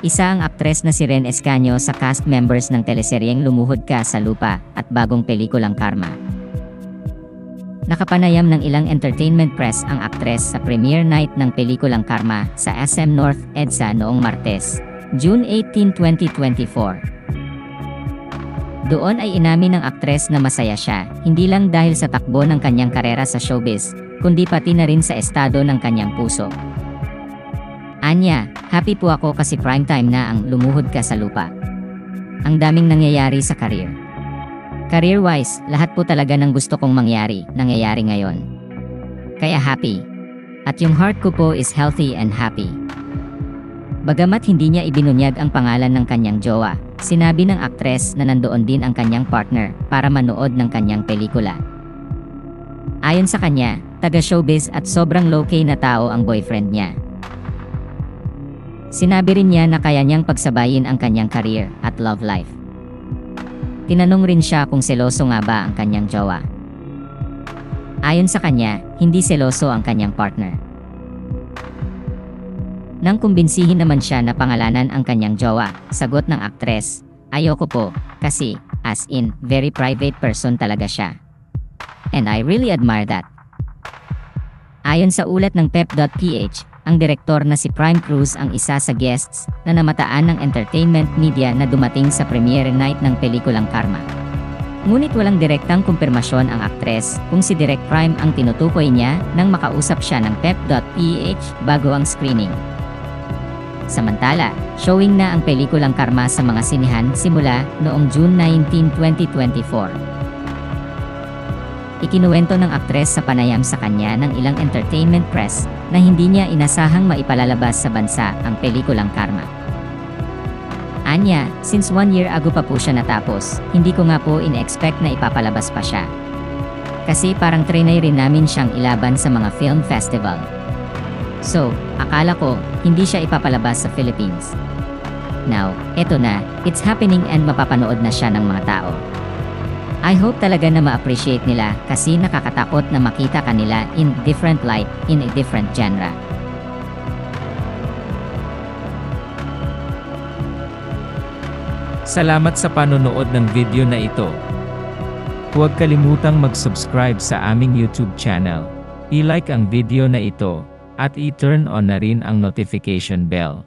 Isa ang aktres na si Ren Escaño sa cast members ng teleseryeng Lumuhod Ka sa Lupa at bagong pelikulang Karma. Nakapanayam ng ilang entertainment press ang aktres sa premiere night ng pelikulang Karma sa SM North EDSA noong Martes, June 18, 2024. Doon ay inamin ng aktres na masaya siya, hindi lang dahil sa takbo ng kanyang karera sa showbiz, kundi pati na rin sa estado ng kanyang puso. Anya, happy po ako kasi primetime na ang Lumuhod Ka sa Lupa. Ang daming nangyayari sa career. Career-wise, lahat po talaga ng gusto kong nangyayari ngayon. Kaya happy. At yung heart ko po is healthy and happy. Bagamat hindi niya ibinunyag ang pangalan ng kanyang jowa, sinabi ng aktres na nandoon din ang kanyang partner para manood ng kanyang pelikula. Ayon sa kanya, taga-showbiz at sobrang low-key na tao ang boyfriend niya. Sinabi rin niya na kaya niyang pagsabayin ang kanyang career at love life. Tinanong rin siya kung seloso nga ba ang kanyang jowa. Ayon sa kanya, hindi seloso ang kanyang partner. Nang kumbinsihin naman siya na pangalanan ang kanyang jowa, sagot ng aktres, "Ayoko po, kasi, as in, very private person talaga siya. And I really admire that." Ayon sa ulat ng pep.ph, ang direktor na si Prime Cruz ang isa sa guests na namataan ng entertainment media na dumating sa premiere night ng pelikulang Karma. Ngunit walang direktang kumpirmasyon ang aktres kung si Direk Prime ang tinutukoy niya nang makausap siya ng pep.ph bago ang screening. Samantala, showing na ang pelikulang Karma sa mga sinihan simula noong June 19, 2024. Ikinuwento ng aktres sa panayam sa kanya ng ilang entertainment press na hindi niya inasahang maipalalabas sa bansa ang pelikulang Karma. Anya, since 1 year ago pa po siya natapos, hindi ko nga po in-expect na ipapalabas pa siya. Kasi parang trinay rin namin siyang ilaban sa mga film festival. So, akala ko, hindi siya ipapalabas sa Philippines. Now, eto na, it's happening and mapapanood na siya ng mga tao. I hope talaga na ma-appreciate nila kasi nakakatakot na makita kanila in different light, in a different genre. Salamat sa panonood ng video na ito. Huwag kalimutang mag-subscribe sa aming YouTube channel. I-like ang video na ito, at i-turn on na rin ang notification bell.